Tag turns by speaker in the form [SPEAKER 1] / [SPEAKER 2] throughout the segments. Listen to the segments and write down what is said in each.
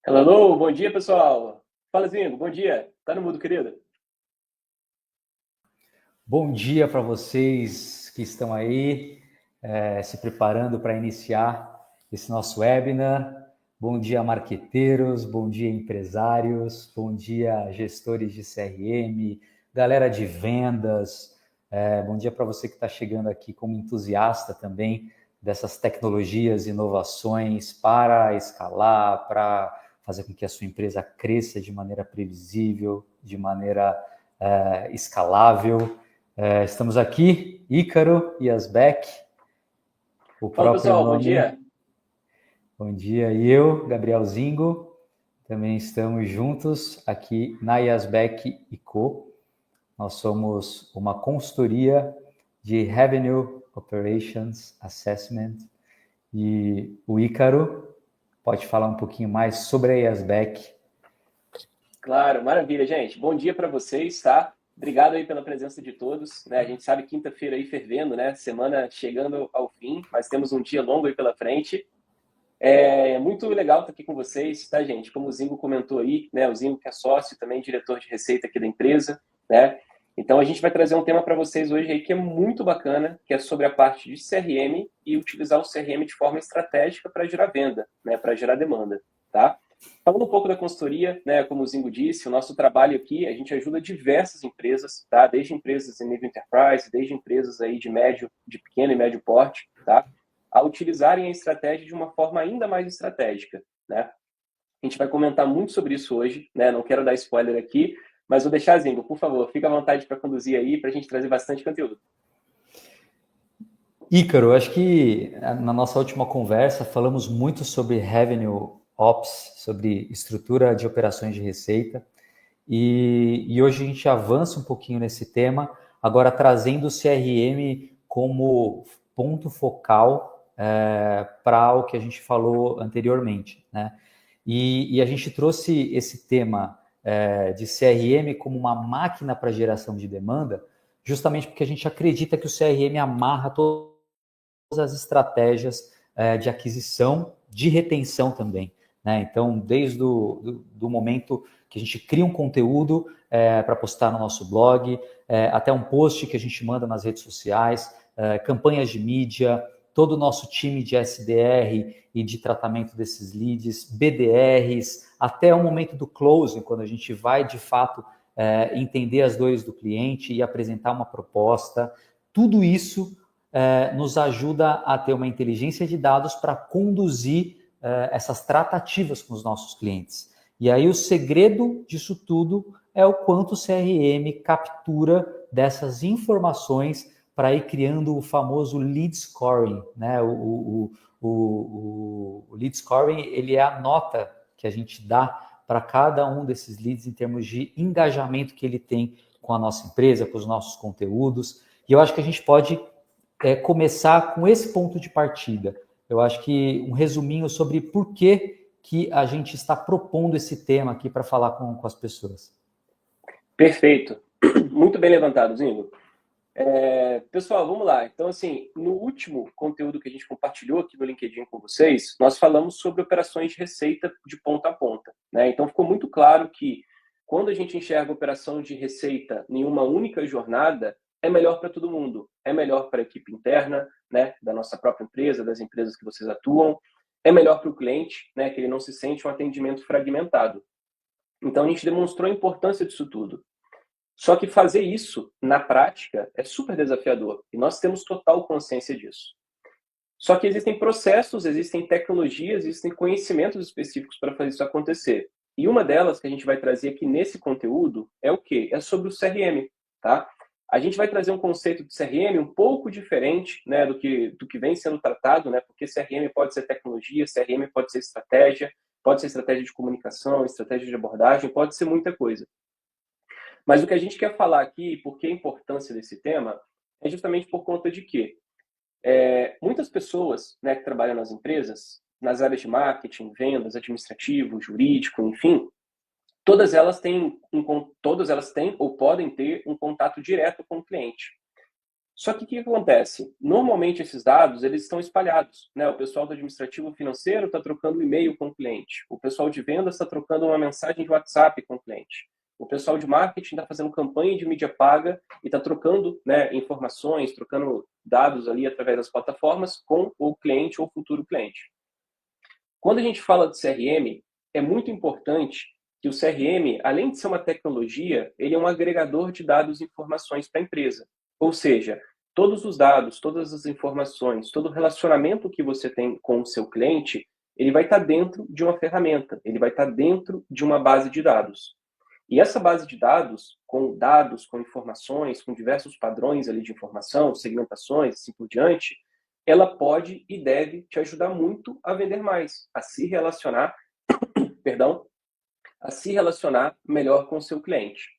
[SPEAKER 1] Hello, hello, bom dia, pessoal. Fala, Zingo, bom dia. Tá no mudo, querido?
[SPEAKER 2] Bom dia para vocês que estão aí se preparando para iniciar esse nosso webinar. Bom dia, marqueteiros, bom dia, empresários, bom dia, gestores de CRM, galera de vendas. Bom dia para você que está chegando aqui como entusiasta também dessas tecnologias, inovações para escalar, para fazer com que a sua empresa cresça de maneira previsível, de maneira escalável. Estamos aqui, Ícaro e Asbeck, o
[SPEAKER 1] Fala,
[SPEAKER 2] próprio
[SPEAKER 1] pessoal, bom dia.
[SPEAKER 2] nome. Bom dia, e eu, Gabriel Zingo, também estamos juntos aqui na Yasbeck e Co. Nós somos uma consultoria de Revenue Operations Assessment e o Ícaro pode falar um pouquinho mais sobre a Yasbeck.
[SPEAKER 1] Claro, maravilha, gente. Bom dia para vocês, tá? Obrigado aí pela presença de todos, né? A gente sabe quinta-feira aí fervendo, né? Semana chegando ao fim, mas temos um dia longo aí pela frente. É muito legal estar aqui com vocês, tá, gente? Como o Zingo comentou aí, né? O Zingo que é sócio, também diretor de receita aqui da empresa, né? Então a gente vai trazer um tema para vocês hoje aí que é muito bacana, que é sobre a parte de CRM e utilizar o CRM de forma estratégica para gerar venda, né? Para gerar demanda, tá? Falando um pouco da consultoria, né? Como o Zingo disse, o nosso trabalho aqui, a gente ajuda diversas empresas, tá? Desde empresas em nível enterprise, desde empresas aí de médio, de pequeno e médio porte, tá? A utilizarem a estratégia de uma forma ainda mais estratégica, né? A gente vai comentar muito sobre isso hoje, né? Não quero dar spoiler aqui, mas vou deixar, Zingo, por favor, fica à vontade para conduzir aí, para a gente trazer bastante conteúdo.
[SPEAKER 2] Ícaro, acho que na nossa última conversa falamos muito sobre Revenue Ops, sobre estrutura de operações de receita, e hoje a gente avança um pouquinho nesse tema, agora trazendo o CRM como ponto focal para o que a gente falou anteriormente, né? E a gente trouxe esse tema de CRM como uma máquina para geração de demanda, justamente porque a gente acredita que o CRM amarra todas as estratégias de aquisição, de retenção também, né? Então, desde do momento que a gente cria um conteúdo para postar no nosso blog, até um post que a gente manda nas redes sociais, campanhas de mídia, todo o nosso time de SDR e de tratamento desses leads, BDRs, até o momento do closing, quando a gente vai, de fato, entender as dores do cliente e apresentar uma proposta. Tudo isso nos ajuda a ter uma inteligência de dados para conduzir essas tratativas com os nossos clientes. E aí o segredo disso tudo é o quanto o CRM captura dessas informações para ir criando o famoso lead scoring, né? O lead scoring, ele é a nota que a gente dá para cada um desses leads em termos de engajamento que ele tem com a nossa empresa, com os nossos conteúdos. E eu acho que a gente pode começar com esse ponto de partida. Eu acho que um resuminho sobre por que a gente está propondo esse tema aqui para falar com as pessoas.
[SPEAKER 1] Perfeito. Muito bem levantado, Zingo. Pessoal, vamos lá. Então, assim, no último conteúdo que a gente compartilhou aqui no LinkedIn com vocês, nós falamos sobre operações de receita de ponta a ponta, né? Então, ficou muito claro que quando a gente enxerga operação de receita em uma única jornada, é melhor para todo mundo. É melhor para a equipe interna, né, da nossa própria empresa, das empresas que vocês atuam. É melhor para o cliente, né, que ele não se sente um atendimento fragmentado. Então, a gente demonstrou a importância disso tudo. Só que fazer isso na prática é super desafiador e nós temos total consciência disso. Só que existem processos, existem tecnologias, existem conhecimentos específicos para fazer isso acontecer. E uma delas que a gente vai trazer aqui nesse conteúdo é o quê? É sobre o CRM, tá? A gente vai trazer um conceito de CRM um pouco diferente, né, do que vem sendo tratado, né? Porque CRM pode ser tecnologia, CRM pode ser estratégia de comunicação, estratégia de abordagem, pode ser muita coisa. Mas o que a gente quer falar aqui, por que a importância desse tema, é justamente por conta de que muitas pessoas, né, que trabalham nas empresas, nas áreas de marketing, vendas, administrativo, jurídico, enfim, todas elas têm ou podem ter um contato direto com o cliente. Só que o que acontece? Normalmente esses dados eles estão espalhados, né? O pessoal do administrativo financeiro está trocando e-mail com o cliente, o pessoal de vendas está trocando uma mensagem de WhatsApp com o cliente, o pessoal de marketing está fazendo campanha de mídia paga e está trocando, né, informações, trocando dados ali através das plataformas com o cliente ou futuro cliente. Quando a gente fala de CRM, é muito importante que o CRM, além de ser uma tecnologia, ele é um agregador de dados e informações para a empresa. Ou seja, todos os dados, todas as informações, todo o relacionamento que você tem com o seu cliente, ele vai estar dentro de uma ferramenta, ele vai estar dentro de uma base de dados. E essa base de dados, com informações, com diversos padrões ali de informação, segmentações, assim por diante, ela pode e deve te ajudar muito a vender mais, a se relacionar, perdão, a se relacionar melhor com o seu cliente.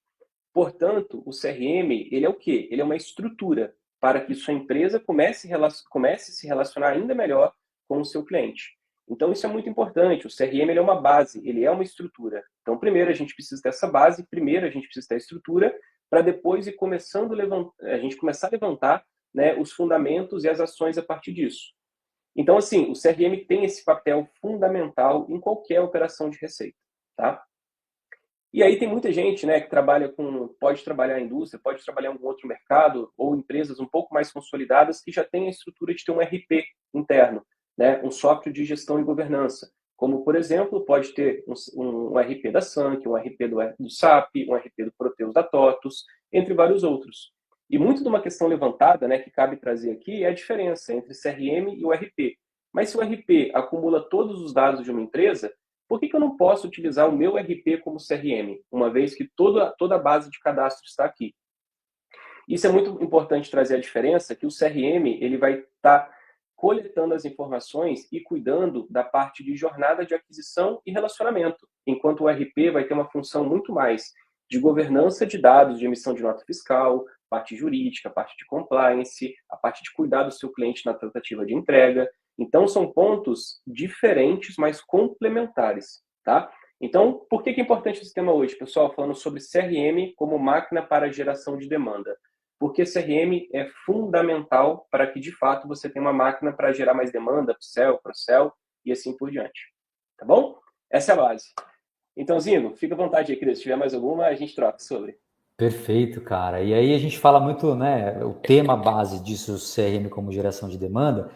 [SPEAKER 1] Portanto, o CRM, ele é o quê? Ele é uma estrutura para que sua empresa comece a se relacionar ainda melhor com o seu cliente. Então, isso é muito importante. O CRM ele é uma base, ele é uma estrutura. Então, primeiro a gente precisa ter essa base, primeiro a gente precisa ter a estrutura, para depois ir começando a gente começar a levantar, né, os fundamentos e as ações a partir disso. Então, assim, o CRM tem esse papel fundamental em qualquer operação de receita, tá? E aí tem muita gente, né, que pode trabalhar em indústria, pode trabalhar em algum outro mercado, ou empresas um pouco mais consolidadas que já têm a estrutura de ter um RP interno, né, um software de gestão e governança. Como, por exemplo, pode ter um RP da Sank, um RP do SAP, um RP do Proteus da TOTUS, entre vários outros. E muito de uma questão levantada, né, que cabe trazer aqui, é a diferença entre CRM e o RP. Mas se o RP acumula todos os dados de uma empresa, por que eu não posso utilizar o meu RP como CRM, uma vez que toda a base de cadastro está aqui? Isso é muito importante trazer a diferença, que o CRM ele vai estar coletando as informações e cuidando da parte de jornada de aquisição e relacionamento, enquanto o RP vai ter uma função muito mais de governança de dados, de emissão de nota fiscal, parte jurídica, parte de compliance, a parte de cuidar do seu cliente na tratativa de entrega. Então, são pontos diferentes, mas complementares, tá? Então, por que é importante esse tema hoje, pessoal? Falando sobre CRM como máquina para geração de demanda. Porque CRM é fundamental para que, de fato, você tenha uma máquina para gerar mais demanda, upsell, cross-sell e assim por diante. Tá bom? Essa é a base. Então, Zinho, fica à vontade aí, Cris. Se tiver mais alguma, a gente troca sobre.
[SPEAKER 2] Perfeito, cara. E aí a gente fala muito, né? O tema base disso, CRM como geração de demanda,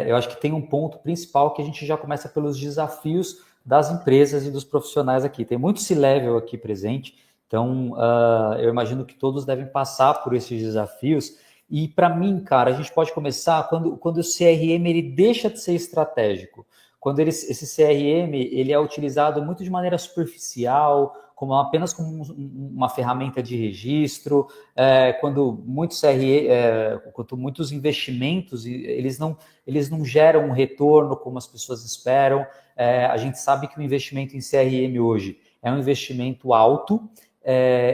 [SPEAKER 2] eu acho que tem um ponto principal que a gente já começa pelos desafios das empresas e dos profissionais aqui. Tem muito C-level aqui presente, então eu imagino que todos devem passar por esses desafios. E para mim, cara, a gente pode começar quando o CRM ele deixa de ser estratégico. Quando esse CRM ele é utilizado muito de maneira superficial, apenas como uma ferramenta de registro, quando muitos investimentos eles não geram um retorno como as pessoas esperam. A gente sabe que o investimento em CRM hoje é um investimento alto,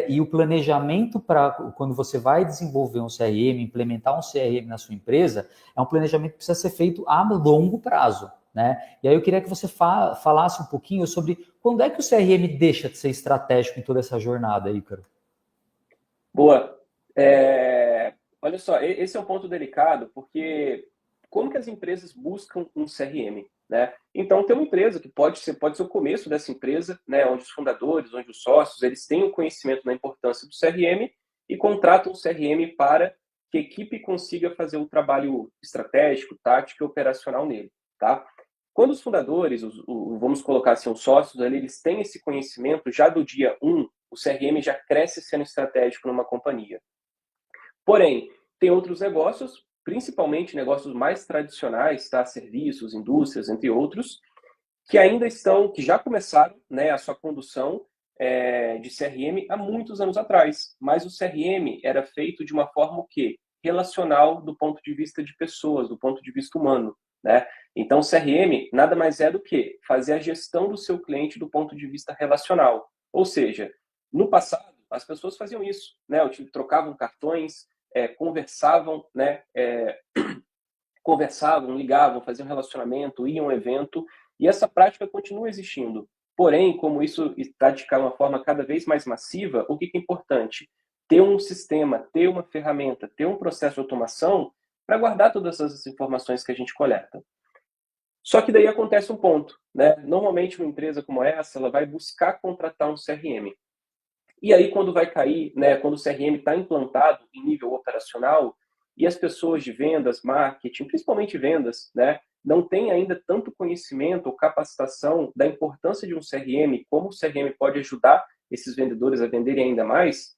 [SPEAKER 2] e o planejamento para quando você vai desenvolver um CRM, implementar um CRM na sua empresa, é um planejamento que precisa ser feito a longo prazo. Né? E aí eu queria que você falasse um pouquinho sobre quando é que o CRM deixa de ser estratégico em toda essa jornada, Ícaro.
[SPEAKER 1] Boa. Olha só, esse é um ponto delicado, porque como que as empresas buscam um CRM? Né? Então, tem uma empresa que pode ser o começo dessa empresa, né, onde os fundadores, onde os sócios, eles têm o conhecimento da importância do CRM e contratam um CRM para que a equipe consiga fazer o trabalho estratégico, tático e operacional nele. Tá? Quando os fundadores, vamos colocar assim, os sócios, eles têm esse conhecimento já do dia 1, o CRM já cresce sendo estratégico numa companhia. Porém, tem outros negócios, principalmente negócios mais tradicionais, tá? Serviços, indústrias, entre outros, que já começaram, né, a sua condução de CRM há muitos anos atrás. Mas o CRM era feito de uma forma o quê? Relacional do ponto de vista de pessoas, do ponto de vista humano. Né? Então, o CRM nada mais é do que fazer a gestão do seu cliente do ponto de vista relacional. Ou seja, no passado, as pessoas faziam isso, né? Trocavam cartões, conversavam, né? Conversavam, ligavam, faziam relacionamento, iam a um evento, e essa prática continua existindo. Porém, como isso está de uma forma cada vez mais massiva, o que é importante? ter um sistema, ter uma ferramenta, ter um processo de automação para guardar todas essas informações que a gente coleta. Só que daí acontece um ponto, né? Normalmente uma empresa como essa, ela vai buscar contratar um CRM. E aí quando vai cair, né, quando o CRM está implantado em nível operacional e as pessoas de vendas, marketing, principalmente vendas, né, não têm ainda tanto conhecimento ou capacitação da importância de um CRM, como o CRM pode ajudar esses vendedores a venderem ainda mais,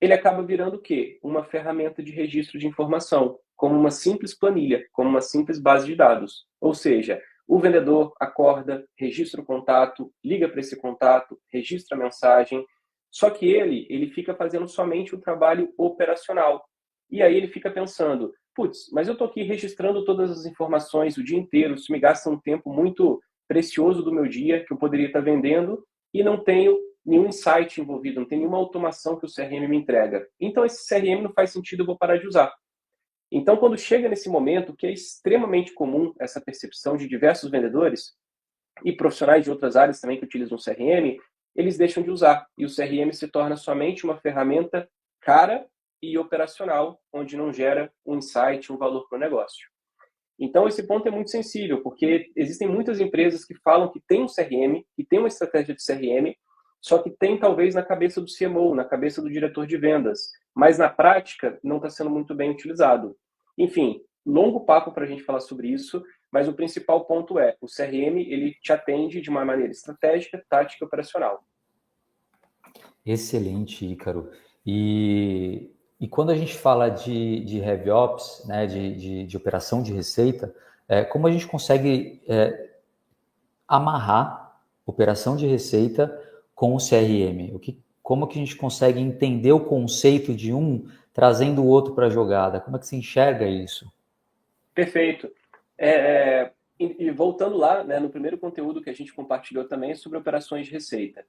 [SPEAKER 1] ele acaba virando o quê? Uma ferramenta de registro de informação, como uma simples planilha, como uma simples base de dados. Ou seja, o vendedor acorda, registra o contato, liga para esse contato, registra a mensagem, só que ele fica fazendo somente o trabalho operacional. E aí ele fica pensando, putz, mas eu estou aqui registrando todas as informações o dia inteiro, isso me gasta um tempo muito precioso do meu dia que eu poderia estar vendendo e não tenho nenhum insight envolvido, não tem nenhuma automação que o CRM me entrega. Então, esse CRM não faz sentido, eu vou parar de usar. Então, quando chega nesse momento, que é extremamente comum essa percepção de diversos vendedores e profissionais de outras áreas também que utilizam o CRM, eles deixam de usar. E o CRM se torna somente uma ferramenta cara e operacional, onde não gera um insight, um valor para o negócio. Então, esse ponto é muito sensível, porque existem muitas empresas que falam que tem um CRM, que tem uma estratégia de CRM, só que tem talvez na cabeça do CMO, na cabeça do diretor de vendas, mas na prática não está sendo muito bem utilizado. Enfim, longo papo para a gente falar sobre isso, mas o principal ponto é, o CRM ele te atende de uma maneira estratégica, tática e operacional.
[SPEAKER 2] Excelente, Ícaro. E quando a gente fala de RevOps, né, de operação de receita, como a gente consegue amarrar operação de receita com o CRM? Como que a gente consegue entender o conceito de um trazendo o outro para a jogada? Como é que se enxerga isso?
[SPEAKER 1] Perfeito. E voltando lá, né, no primeiro conteúdo que a gente compartilhou também sobre operações de receita.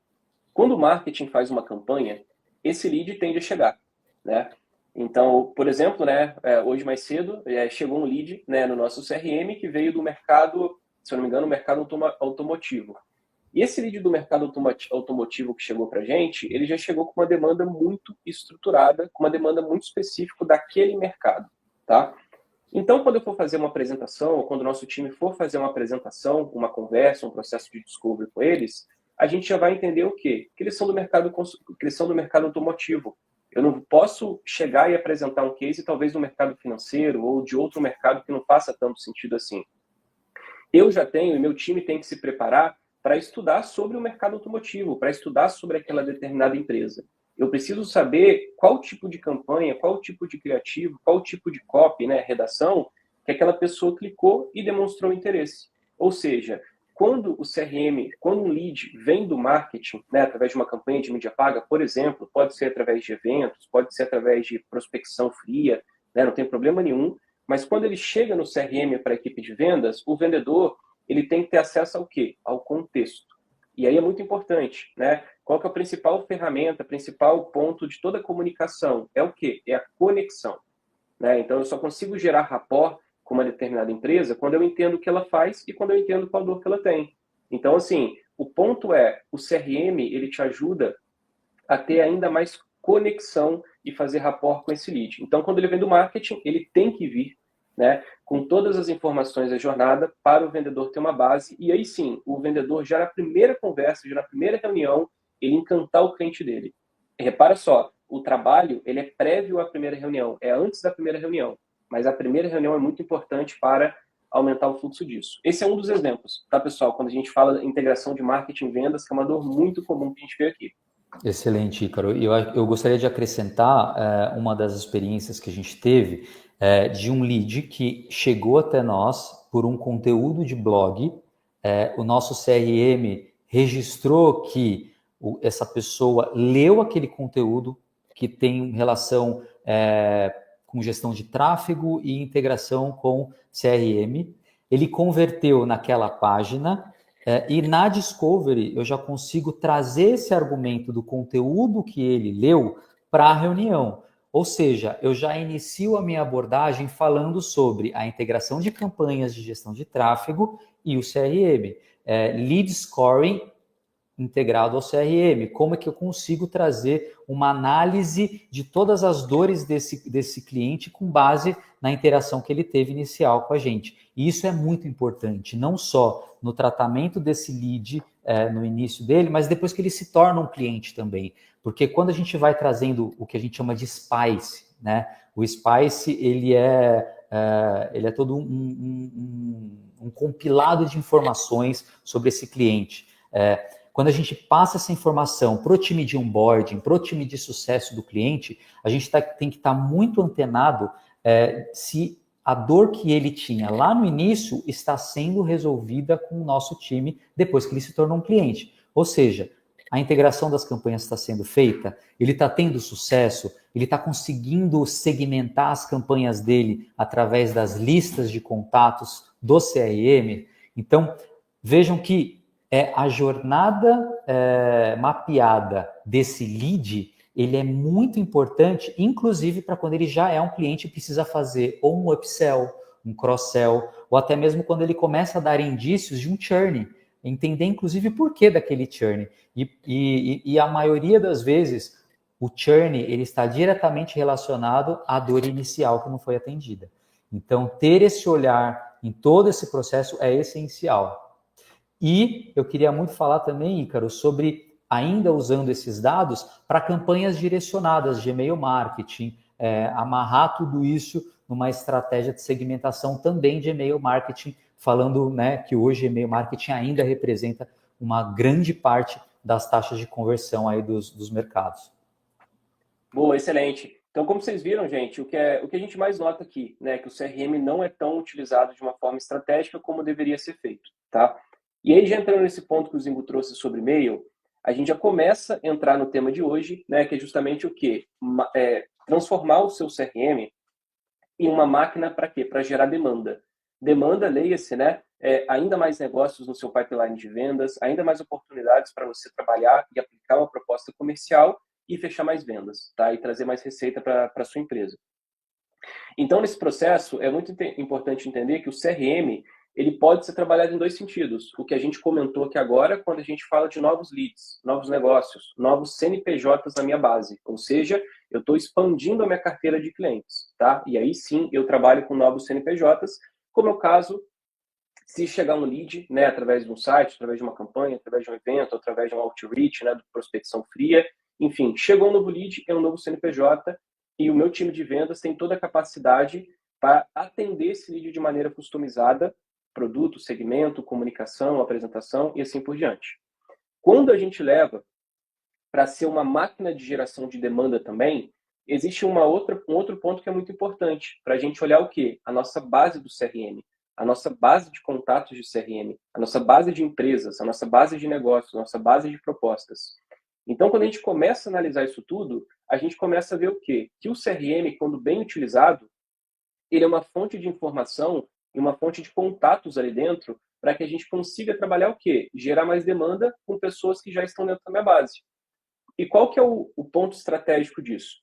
[SPEAKER 1] Quando o marketing faz uma campanha, esse lead tende a chegar, né? Então, por exemplo, né, hoje mais cedo chegou um lead, né, no nosso CRM que veio do mercado, se eu não me engano, mercado automotivo. E esse lead do mercado automotivo que chegou para a gente, ele já chegou com uma demanda muito estruturada, com uma demanda muito específica daquele mercado, tá? Então, quando eu for fazer uma apresentação, ou quando o nosso time for fazer uma apresentação, uma conversa, um processo de discovery com eles, a gente já vai entender o quê? Que eles são do mercado automotivo. Eu não posso chegar e apresentar um case, talvez do mercado financeiro ou de outro mercado que não faça tanto sentido assim. Eu já tenho, e meu time tem que se preparar para estudar sobre o mercado automotivo, para estudar sobre aquela determinada empresa. Eu preciso saber qual tipo de campanha, qual tipo de criativo, qual tipo de copy, né, redação, que aquela pessoa clicou e demonstrou interesse. Ou seja, quando o CRM, quando um lead vem do marketing, né, através de uma campanha de mídia paga, por exemplo, pode ser através de eventos, pode ser através de prospecção fria, né, não tem problema nenhum, mas quando ele chega no CRM para a equipe de vendas, o vendedor ele tem que ter acesso ao quê? Ao contexto. E aí é muito importante, né? Qual que é a principal ferramenta, principal ponto de toda a comunicação? É o quê? É a conexão. Né? Então, eu só consigo gerar rapport com uma determinada empresa quando eu entendo o que ela faz e quando eu entendo qual dor que ela tem. Então, assim, o ponto é, o CRM, ele te ajuda a ter ainda mais conexão e fazer rapport com esse lead. Então, quando ele vem do marketing, ele tem que vir, né, com todas as informações da jornada para o vendedor ter uma base. E aí sim, o vendedor já na primeira conversa, já na primeira reunião, ele encantar o cliente dele. E repara só, o trabalho ele é prévio à primeira reunião, é antes da primeira reunião. Mas a primeira reunião é muito importante para aumentar o fluxo disso. Esse é um dos exemplos, tá, pessoal? Quando a gente fala de integração de marketing e vendas, que é uma dor muito comum que a gente vê aqui.
[SPEAKER 2] Excelente, Ícaro. Eu gostaria de acrescentar uma das experiências que a gente teve de um lead que chegou até nós por um conteúdo de blog. O nosso CRM registrou que essa pessoa leu aquele conteúdo que tem relação com gestão de tráfego e integração com CRM. Ele converteu naquela página. E na Discovery eu já consigo trazer esse argumento do conteúdo que ele leu para a reunião. Ou seja, eu já inicio a minha abordagem falando sobre a integração de campanhas de gestão de tráfego e o CRM. Lead Scoring integrado ao CRM? Como é que eu consigo trazer uma análise de todas as dores desse cliente com base na interação que ele teve inicial com a gente? E isso é muito importante, não só no tratamento desse lead no início dele, mas depois que ele se torna um cliente também. Porque quando a gente vai trazendo o que a gente chama de Spice, né? O Spice, ele é todo um compilado de informações sobre esse cliente. Quando a gente passa essa informação para o time de onboarding, para o time de sucesso do cliente, a gente tem que estar muito antenado se a dor que ele tinha lá no início está sendo resolvida com o nosso time depois que ele se tornou um cliente. Ou seja, a integração das campanhas está sendo feita, ele está tendo sucesso, ele está conseguindo segmentar as campanhas dele através das listas de contatos do CRM. Então, vejam que a jornada mapeada desse lead, ele é muito importante, inclusive para quando ele já é um cliente e precisa fazer ou um upsell, um cross-sell, ou até mesmo quando ele começa a dar indícios de um churn, entender inclusive o porquê daquele churn. E a maioria das vezes, o churn ele está diretamente relacionado à dor inicial que não foi atendida. Então, ter esse olhar em todo esse processo é essencial. E eu queria muito falar também, Ícaro, sobre ainda usando esses dados para campanhas direcionadas de e-mail marketing, amarrar tudo isso numa estratégia de segmentação também de e-mail marketing, falando, né, que hoje e-mail marketing ainda representa uma grande parte das taxas de conversão aí dos mercados.
[SPEAKER 1] Boa, excelente. Então, como vocês viram, gente, o que a gente mais nota aqui, né, que o CRM não é tão utilizado de uma forma estratégica como deveria ser feito, tá? E aí, já entrando nesse ponto que o Zingo trouxe sobre e-mail, a gente já começa a entrar no tema de hoje, né, que é justamente o quê? Transformar o seu CRM em uma máquina para quê? Para gerar demanda. Demanda, leia-se, né? Ainda mais negócios no seu pipeline de vendas, ainda mais oportunidades para você trabalhar e aplicar uma proposta comercial e fechar mais vendas, tá? E trazer mais receita para a sua empresa. Então, nesse processo, é muito importante entender que o CRM ele pode ser trabalhado em dois sentidos. O que a gente comentou aqui agora, quando a gente fala de novos leads, novos negócios, novos CNPJs na minha base. Ou seja, eu estou expandindo a minha carteira de clientes, tá? E aí sim, eu trabalho com novos CNPJs, como é o caso se chegar um lead, né, através de um site, através de uma campanha, através de um evento, através de um outreach, né, de prospecção fria, enfim, chegou um novo lead, é um novo CNPJ, e o meu time de vendas tem toda a capacidade para atender esse lead de maneira customizada, produto, segmento, comunicação, apresentação e assim por diante. Quando a gente leva para ser uma máquina de geração de demanda também, existe um outro ponto que é muito importante, para a gente olhar o quê? A nossa base do CRM, a nossa base de contatos de CRM, a nossa base de empresas, a nossa base de negócios, a nossa base de propostas. Então, quando a gente começa a analisar isso tudo, a gente começa a ver o quê? Que o CRM, quando bem utilizado, ele é uma fonte de informação e uma fonte de contatos ali dentro para que a gente consiga trabalhar o quê? Gerar mais demanda com pessoas que já estão dentro da minha base. E qual que é o ponto estratégico disso?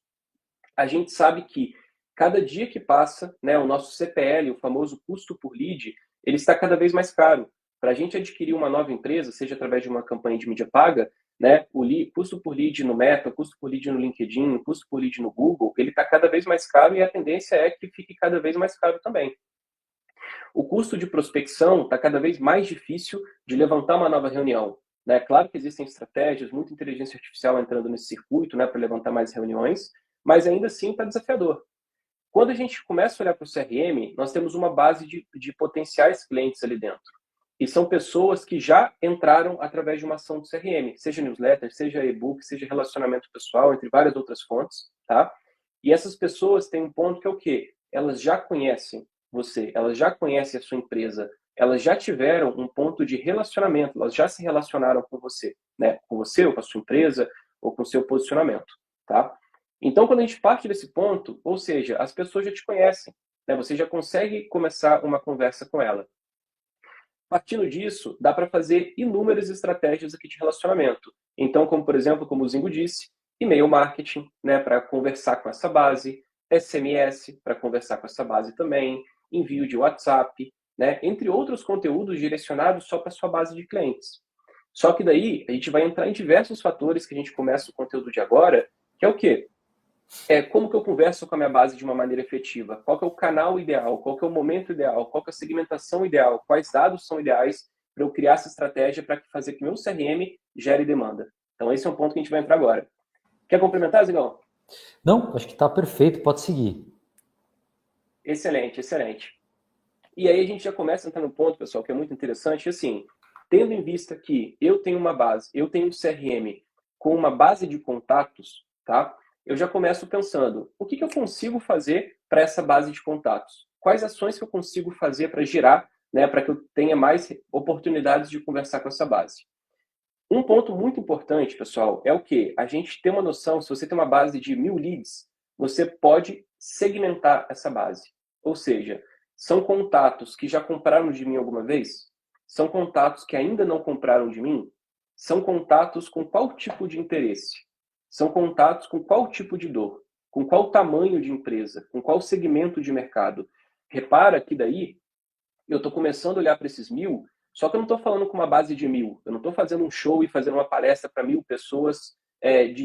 [SPEAKER 1] A gente sabe que cada dia que passa, né, o nosso CPL, o famoso custo por lead, ele está cada vez mais caro. Para a gente adquirir uma nova empresa, seja através de uma campanha de mídia paga, né, o custo por lead no Meta, o custo por lead no LinkedIn, o custo por lead no Google, ele está cada vez mais caro e a tendência é que fique cada vez mais caro também. O custo de prospecção está cada vez mais difícil de levantar uma nova reunião. Né? Claro que existem estratégias, muita inteligência artificial entrando nesse circuito, né, para levantar mais reuniões, mas ainda assim está desafiador. Quando a gente começa a olhar para o CRM, nós temos uma base de potenciais clientes ali dentro. E são pessoas que já entraram através de uma ação do CRM, seja newsletter, seja e-book, seja relacionamento pessoal, entre várias outras fontes, tá? E essas pessoas têm um ponto que é o quê? Elas já conhecem você, elas já conhecem a sua empresa, elas já tiveram um ponto de relacionamento, elas já se relacionaram com você, né? Com você ou com a sua empresa ou com o seu posicionamento, tá? Então, quando a gente parte desse ponto, ou seja, as pessoas já te conhecem, né? Você já consegue começar uma conversa com ela. Partindo disso, dá para fazer inúmeras estratégias aqui de relacionamento. Então, como por exemplo, como o Zingo disse, e-mail marketing, né, para conversar com essa base, SMS para conversar com essa base também, envio de WhatsApp, né, entre outros conteúdos direcionados só para sua base de clientes. Só que daí a gente vai entrar em diversos fatores que a gente começa o conteúdo de agora, que é o quê? Como que eu converso com a minha base de uma maneira efetiva? Qual que é o canal ideal? Qual que é o momento ideal? Qual que é a segmentação ideal? Quais dados são ideais para eu criar essa estratégia para fazer que meu CRM gere demanda? Então, esse é um ponto que a gente vai entrar agora. Quer complementar, Zigão?
[SPEAKER 2] Não, acho que está perfeito, pode seguir.
[SPEAKER 1] Excelente, excelente. E aí a gente já começa a entrar no ponto, pessoal, que é muito interessante, assim, tendo em vista que eu tenho uma base, eu tenho um CRM com uma base de contatos, tá? Eu já começo pensando, o que eu consigo fazer para essa base de contatos? Quais ações que eu consigo fazer para girar, né, para que eu tenha mais oportunidades de conversar com essa base? Um ponto muito importante, pessoal, é o que? A gente tem uma noção, se você tem uma base de 1.000 leads, você pode segmentar essa base. Ou seja, são contatos que já compraram de mim alguma vez? São contatos que ainda não compraram de mim? São contatos com qual tipo de interesse? São contatos com qual tipo de dor? Com qual tamanho de empresa? Com qual segmento de mercado? Repara que daí eu estou começando a olhar para esses 1.000, só que eu não estou falando com uma base de 1.000. Eu não estou fazendo um show e fazendo uma palestra para 1.000 pessoas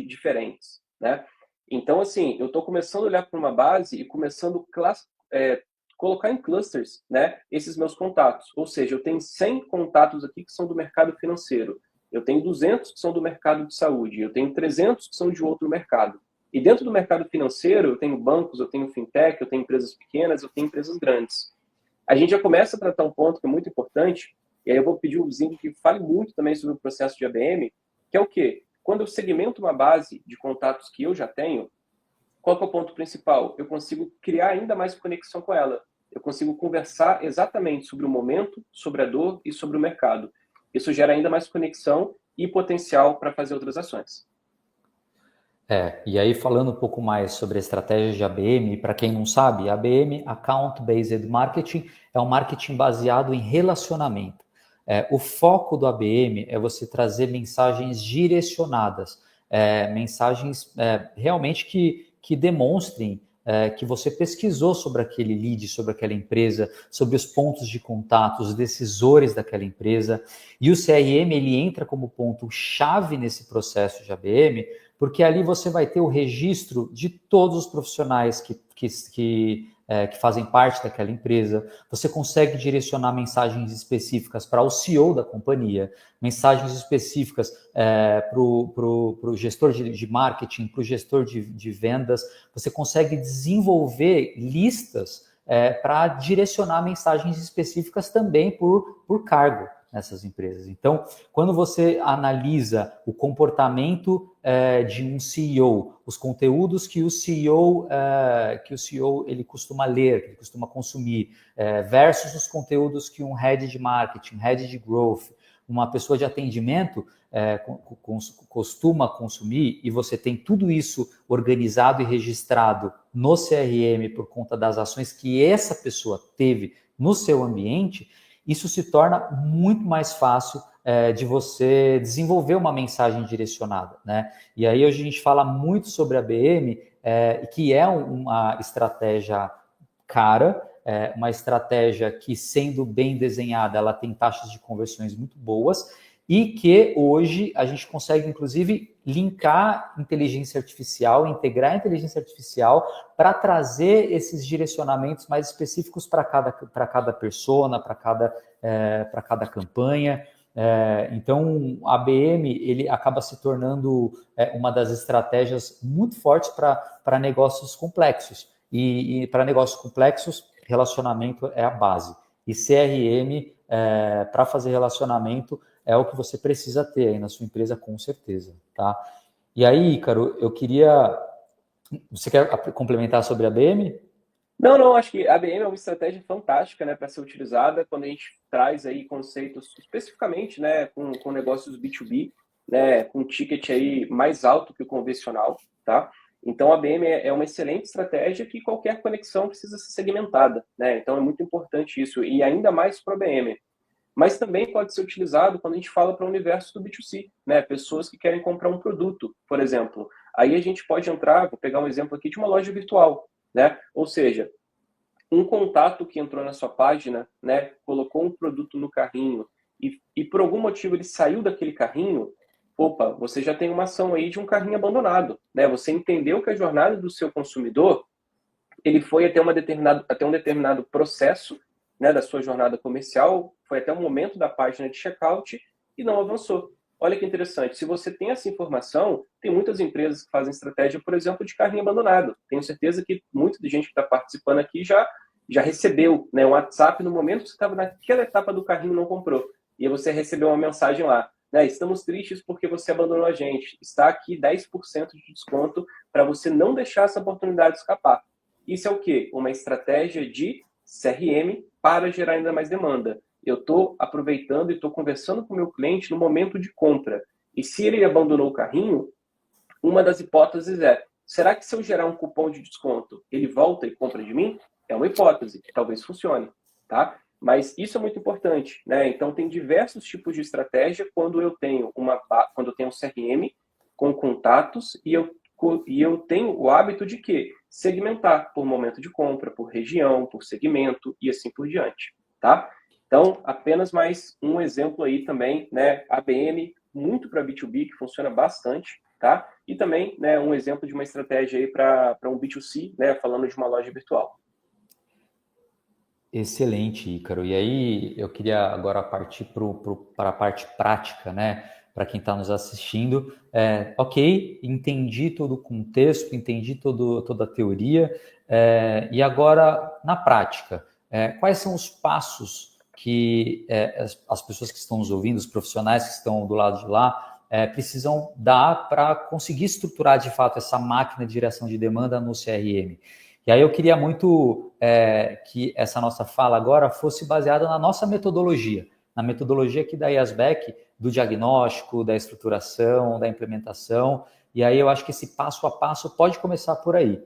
[SPEAKER 1] diferentes, né? Então, assim, eu estou começando a olhar para uma base e começando a colocar em clusters, né, esses meus contatos. Ou seja, eu tenho 100 contatos aqui que são do mercado financeiro. Eu tenho 200 que são do mercado de saúde. Eu tenho 300 que são de outro mercado. E dentro do mercado financeiro, eu tenho bancos, eu tenho fintech, eu tenho empresas pequenas, eu tenho empresas grandes. A gente já começa a tratar um ponto que é muito importante, e aí eu vou pedir o Zinho que fale muito também sobre o processo de ABM, que é o quê? Quando eu segmento uma base de contatos que eu já tenho, qual que é o ponto principal? Eu consigo criar ainda mais conexão com ela. Eu consigo conversar exatamente sobre o momento, sobre a dor e sobre o mercado. Isso gera ainda mais conexão e potencial para fazer outras ações.
[SPEAKER 2] E aí falando um pouco mais sobre a estratégia de ABM, para quem não sabe, ABM, Account Based Marketing, é um marketing baseado em relacionamento. O foco do ABM é você trazer mensagens direcionadas, mensagens realmente que demonstrem que você pesquisou sobre aquele lead, sobre aquela empresa, sobre os pontos de contato, os decisores daquela empresa. E o CRM, ele entra como ponto-chave nesse processo de ABM, porque ali você vai ter o registro de todos os profissionais que fazem parte daquela empresa. Você consegue direcionar mensagens específicas para o CEO da companhia, mensagens específicas para o gestor de marketing, para o gestor de vendas. Você consegue desenvolver listas para direcionar mensagens específicas também por cargo nessas empresas. Então, quando você analisa o comportamento de um CEO, os conteúdos que o CEO ele costuma ler, que ele costuma consumir, versus os conteúdos que um head de marketing, head de growth, uma pessoa de atendimento costuma consumir, e você tem tudo isso organizado e registrado no CRM por conta das ações que essa pessoa teve no seu ambiente, isso se torna muito mais fácil de você desenvolver uma mensagem direcionada, né? E aí hoje a gente fala muito sobre a ABM, que é uma estratégia cara, uma estratégia que, sendo bem desenhada, ela tem taxas de conversões muito boas, e que hoje a gente consegue, inclusive, linkar inteligência artificial, integrar a inteligência artificial para trazer esses direcionamentos mais específicos para cada persona, para cada campanha. Então, a ABM ele acaba se tornando uma das estratégias muito fortes para negócios complexos. E para negócios complexos, relacionamento é a base. E CRM, para fazer relacionamento, é o que você precisa ter aí na sua empresa, com certeza, tá? E aí, Ícaro, eu queria... Você quer complementar sobre a ABM?
[SPEAKER 1] Não, acho que a ABM é uma estratégia fantástica, né, para ser utilizada quando a gente traz aí conceitos especificamente, né, com negócios B2B, né, com ticket aí mais alto que o convencional, tá? Então a ABM é uma excelente estratégia que qualquer conexão precisa ser segmentada, né? Então é muito importante isso, e ainda mais para a ABM. Mas também pode ser utilizado quando a gente fala para o universo do B2C, né? Pessoas que querem comprar um produto, por exemplo. Aí a gente pode entrar, vou pegar um exemplo aqui de uma loja virtual, né? Ou seja, um contato que entrou na sua página, né, colocou um produto no carrinho e por algum motivo ele saiu daquele carrinho, opa, você já tem uma ação aí de um carrinho abandonado, né? Você entendeu que a jornada do seu consumidor, ele foi até um determinado processo, né, da sua jornada comercial, foi até o momento da página de checkout e não avançou. Olha que interessante, se você tem essa informação, tem muitas empresas que fazem estratégia, por exemplo, de carrinho abandonado. Tenho certeza que muita gente que está participando aqui já recebeu, né, um WhatsApp no momento que você estava naquela etapa do carrinho e não comprou. E aí você recebeu uma mensagem lá, né, estamos tristes porque você abandonou a gente. Está aqui 10% de desconto para você não deixar essa oportunidade escapar. Isso é o quê? Uma estratégia de CRM para gerar ainda mais demanda. Eu estou aproveitando e estou conversando com o meu cliente no momento de compra. E se ele abandonou o carrinho, uma das hipóteses é, será que se eu gerar um cupom de desconto, ele volta e compra de mim? É uma hipótese, que talvez funcione, tá? Mas isso é muito importante, né? Então tem diversos tipos de estratégia quando eu tenho um CRM com contatos e eu tenho o hábito de quê? Segmentar por momento de compra, por região, por segmento e assim por diante, tá? Então, apenas mais um exemplo aí também, né? ABM, muito para B2B, que funciona bastante, tá? E também, né, um exemplo de uma estratégia aí para um B2C, né? Falando de uma loja virtual.
[SPEAKER 2] Excelente, Ícaro. E aí eu queria agora partir para a parte prática, né? Para quem está nos assistindo. Ok, entendi todo o contexto, entendi toda a teoria. E agora, na prática, quais são os passos que as pessoas que estão nos ouvindo, os profissionais que estão do lado de lá, precisam dar para conseguir estruturar de fato essa máquina de geração de demanda no CRM? E aí eu queria muito que essa nossa fala agora fosse baseada na nossa metodologia, na metodologia aqui da IASBEC, do diagnóstico, da estruturação, da implementação. E aí eu acho que esse passo a passo pode começar por aí.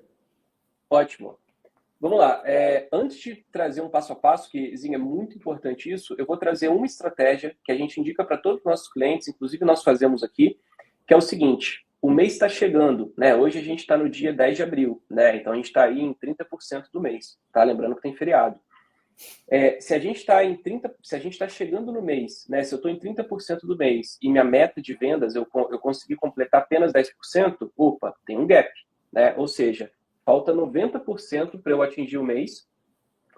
[SPEAKER 1] Ótimo. Vamos lá. Antes de trazer um passo a passo, que Zinho, é muito importante isso, eu vou trazer uma estratégia que a gente indica para todos os nossos clientes, inclusive nós fazemos aqui, que é o seguinte: o mês está chegando, né? Hoje a gente está no dia 10 de abril, né? Então a gente está aí em 30% do mês, tá? Lembrando que tem feriado. Se a gente está chegando no mês, né? Se eu estou em 30% do mês e minha meta de vendas eu consegui completar apenas 10%, opa, tem um gap, né? Ou seja, falta 90% para eu atingir o mês,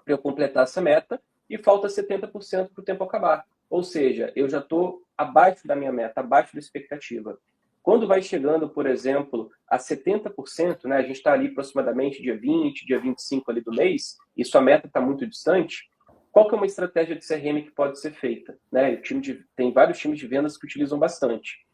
[SPEAKER 1] para eu completar essa meta, e falta 70% para o tempo acabar. Ou seja, eu já estou abaixo da minha meta, abaixo da expectativa. Quando vai chegando, por exemplo, a 70%, né, a gente está ali aproximadamente dia 20, dia 25 ali do mês, e sua meta está muito distante, qual que é uma estratégia de CRM que pode ser feita? Né? Tem vários times de vendas que utilizam bastante.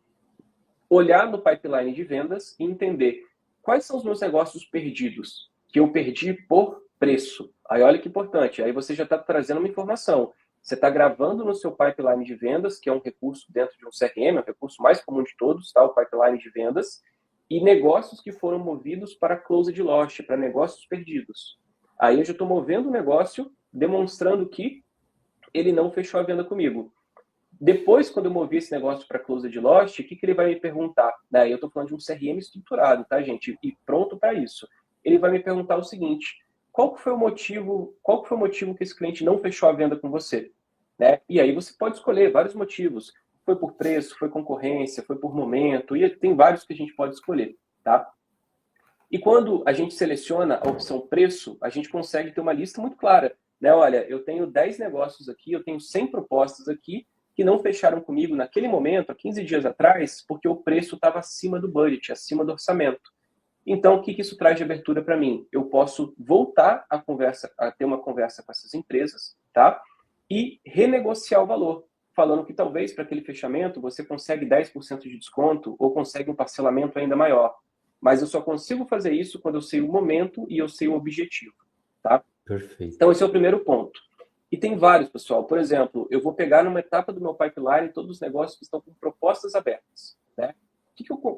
[SPEAKER 1] Olhar no pipeline de vendas e entender quais são os meus negócios perdidos, que eu perdi por preço. Aí olha que importante, aí você já está trazendo uma informação. Você está gravando no seu pipeline de vendas, que é um recurso dentro de um CRM, é o recurso mais comum de todos, tá? O pipeline de vendas, e negócios que foram movidos para closed lost, para negócios perdidos. Aí eu já estou movendo o negócio, demonstrando que ele não fechou a venda comigo. Depois, quando eu movi esse negócio para closed lost, o que ele vai me perguntar? Eu estou falando de um CRM estruturado, tá, gente? E pronto para isso. Ele vai me perguntar o seguinte: qual que foi o motivo que esse cliente não fechou a venda com você? Né? E aí você pode escolher vários motivos. Foi por preço, foi concorrência, foi por momento, e tem vários que a gente pode escolher, tá? E quando a gente seleciona a opção preço, a gente consegue ter uma lista muito clara, né? Olha, eu tenho 10 negócios aqui, eu tenho 100 propostas aqui que não fecharam comigo naquele momento, há 15 dias atrás, porque o preço estava acima do budget, acima do orçamento. Então, o que isso traz de abertura para mim? Eu posso voltar a ter uma conversa com essas empresas, tá? E renegociar o valor, falando que talvez para aquele fechamento você consegue 10% de desconto ou consegue um parcelamento ainda maior. Mas eu só consigo fazer isso quando eu sei o momento e eu sei o objetivo, tá?
[SPEAKER 2] Perfeito.
[SPEAKER 1] Então, esse é o primeiro ponto. E tem vários, pessoal. Por exemplo, eu vou pegar numa etapa do meu pipeline todos os negócios que estão com propostas abertas, né?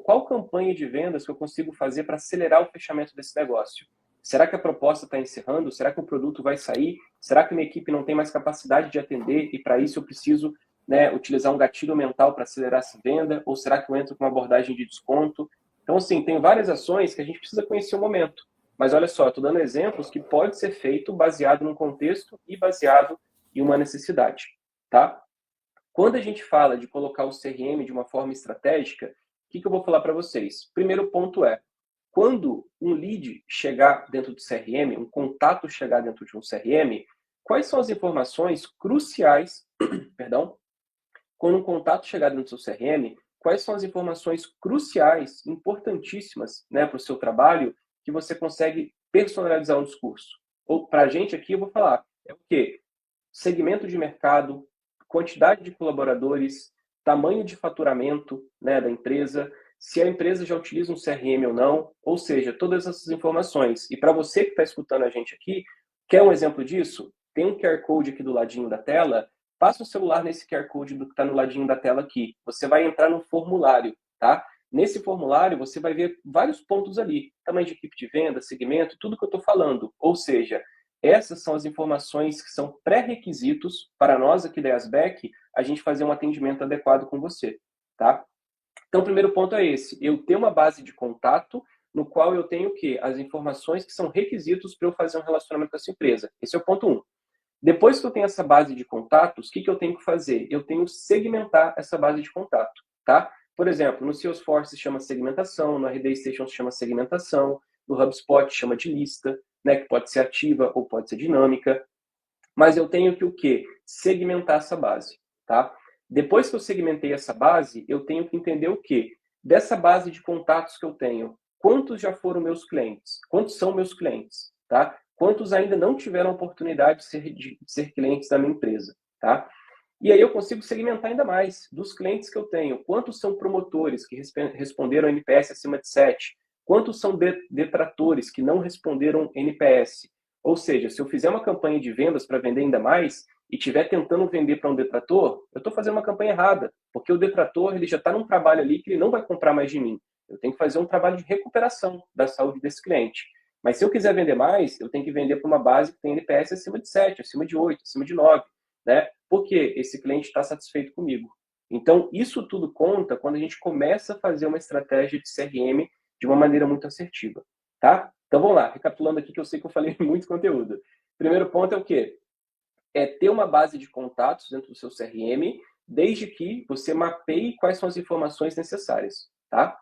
[SPEAKER 1] Qual campanha de vendas que eu consigo fazer para acelerar o fechamento desse negócio? Será que a proposta está encerrando? Será que o produto vai sair? Será que minha equipe não tem mais capacidade de atender e para isso eu preciso, né, utilizar um gatilho mental para acelerar essa venda? Ou será que eu entro com uma abordagem de desconto? Então, assim, tem várias ações que a gente precisa conhecer o momento. Mas olha só, estou dando exemplos que pode ser feito baseado num contexto e baseado em uma necessidade, tá? Quando a gente fala de colocar o CRM de uma forma estratégica, o que eu vou falar para vocês? Primeiro ponto é, quando um lead chegar dentro do CRM, um contato chegar dentro de um CRM, quais são as informações cruciais, perdão, quando um contato chegar dentro do seu CRM, quais são as informações cruciais, importantíssimas, né, para o seu trabalho, que você consegue personalizar um discurso? Ou para a gente aqui, eu vou falar, é o quê? Segmento de mercado, quantidade de colaboradores, tamanho de faturamento, né, da empresa, se a empresa já utiliza um CRM ou não, ou seja, todas essas informações. E para você que está escutando a gente aqui, quer um exemplo disso? Tem um QR Code aqui do ladinho da tela, passa o celular nesse QR Code que está no ladinho da tela aqui. Você vai entrar no formulário, tá? Nesse formulário, você vai ver vários pontos ali. Tamanho de equipe de venda, segmento, tudo que eu estou falando. Ou seja, essas são as informações que são pré-requisitos para nós aqui da Yasback, a gente fazer um atendimento adequado com você, tá? Então, o primeiro ponto é esse. Eu tenho uma base de contato no qual eu tenho o quê? As informações que são requisitos para eu fazer um relacionamento com essa empresa. Esse é o ponto 1. Depois que eu tenho essa base de contatos, o que eu tenho que fazer? Eu tenho que segmentar essa base de contato, tá? Por exemplo, no Salesforce se chama segmentação, no RD Station se chama segmentação, no HubSpot chama de lista, né, que pode ser ativa ou pode ser dinâmica. Mas eu tenho que o quê? Segmentar essa base, tá? Depois que eu segmentei essa base, eu tenho que entender o quê? Dessa base de contatos que eu tenho, quantos já foram meus clientes? Quantos são meus clientes, tá? Quantos ainda não tiveram oportunidade de ser clientes da minha empresa, tá? E aí eu consigo segmentar ainda mais dos clientes que eu tenho. Quantos são promotores que responderam NPS acima de 7? Quantos são detratores que não responderam NPS? Ou seja, se eu fizer uma campanha de vendas para vender ainda mais e estiver tentando vender para um detrator, eu estou fazendo uma campanha errada, porque o detrator ele já está num trabalho ali que ele não vai comprar mais de mim. Eu tenho que fazer um trabalho de recuperação da saúde desse cliente. Mas se eu quiser vender mais, eu tenho que vender para uma base que tem NPS acima de 7, acima de 8, acima de 9, né? Porque esse cliente está satisfeito comigo. Então, isso tudo conta quando a gente começa a fazer uma estratégia de CRM de uma maneira muito assertiva, tá? Então, vamos lá. Recapitulando aqui, que eu sei que eu falei muito conteúdo. Primeiro ponto é o quê? É ter uma base de contatos dentro do seu CRM, desde que você mapeie quais são as informações necessárias, tá?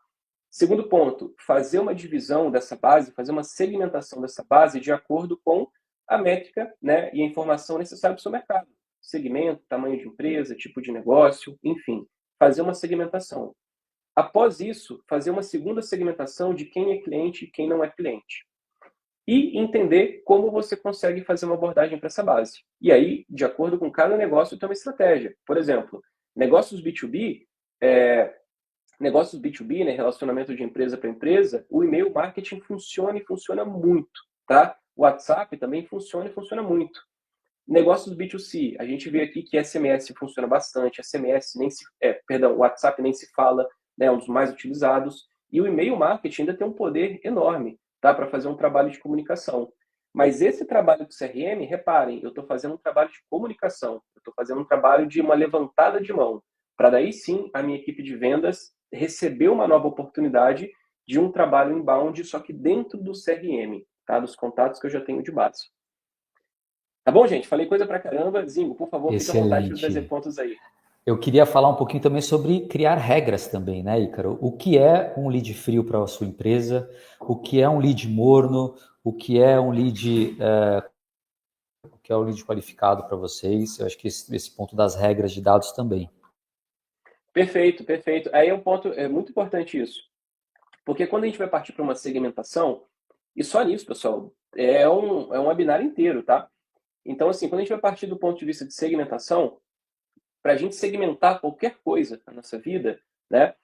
[SPEAKER 1] Segundo ponto, fazer uma divisão dessa base, fazer uma segmentação dessa base de acordo com a métrica, né, e a informação necessária para o seu mercado. Segmento, tamanho de empresa, tipo de negócio, enfim, fazer uma segmentação. Após isso, fazer uma segunda segmentação de quem é cliente e quem não é cliente. E entender como você consegue fazer uma abordagem para essa base. E aí, de acordo com cada negócio, tem uma estratégia. Por exemplo, negócios B2B, né, relacionamento de empresa para empresa, o e-mail marketing funciona e funciona muito, tá? O WhatsApp também funciona e funciona muito. Negócios B2C, a gente vê aqui que SMS funciona bastante, SMS nem se, o WhatsApp nem se fala, né, é um dos mais utilizados, e o e-mail marketing ainda tem um poder enorme, tá, para fazer um trabalho de comunicação. Mas esse trabalho do CRM, reparem, eu estou fazendo um trabalho de comunicação, eu estou fazendo um trabalho de uma levantada de mão, para daí sim a minha equipe de vendas receber uma nova oportunidade de um trabalho inbound, só que dentro do CRM, tá, dos contatos que eu já tenho de base. Tá bom, gente? Falei coisa pra caramba. Zingo, por favor, fique à vontade de trazer pontos aí.
[SPEAKER 2] Eu queria falar um pouquinho também sobre criar regras também, né, Ícaro? O que é um lead frio para a sua empresa? O que é um lead morno? O que é um lead, o que é um lead qualificado para vocês? Eu acho que esse ponto das regras de dados também.
[SPEAKER 1] Perfeito, perfeito. Aí é um ponto, é muito importante isso. Porque quando a gente vai partir para uma segmentação, e só nisso, pessoal, é um webinar inteiro, tá? Então, assim, quando a gente vai partir do ponto de vista de segmentação, para a gente segmentar qualquer coisa na nossa vida, né,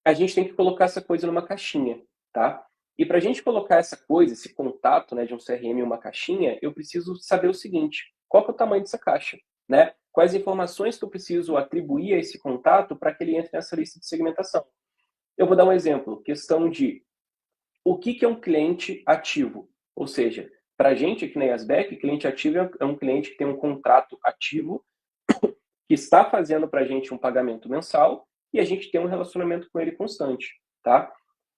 [SPEAKER 1] a gente tem que colocar essa coisa numa caixinha, tá? E para a gente colocar essa coisa, esse contato, né, de um CRM em uma caixinha, eu preciso saber o seguinte: qual que é o tamanho dessa caixa, né? Quais informações que eu preciso atribuir a esse contato para que ele entre nessa lista de segmentação? Eu vou dar um exemplo, questão de o que é um cliente ativo? Ou seja, para a gente aqui na Yasback, cliente ativo é um cliente que tem um contrato ativo, que está fazendo para a gente um pagamento mensal e a gente tem um relacionamento com ele constante, tá?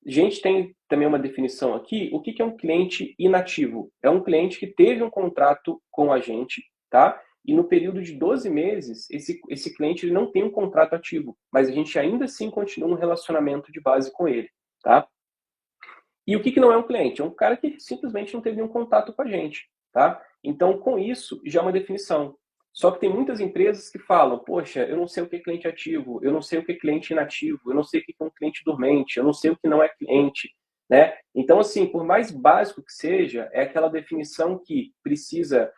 [SPEAKER 1] A gente tem também uma definição aqui, o que é um cliente inativo? É um cliente que teve um contrato com a gente, tá? e no período de 12 meses, esse cliente ele não tem um contrato ativo, mas a gente ainda assim continua um relacionamento de base com ele, tá? E o que não é um cliente? É um cara que simplesmente não teve nenhum contato com a gente, tá? Então, com isso, já é uma definição. Só que tem muitas empresas que falam, poxa, eu não sei o que é cliente ativo, eu não sei o que é cliente inativo, eu não sei o que é um cliente dormente, eu não sei o que não é cliente, né? Então, assim, por mais básico que seja, é aquela definição que precisa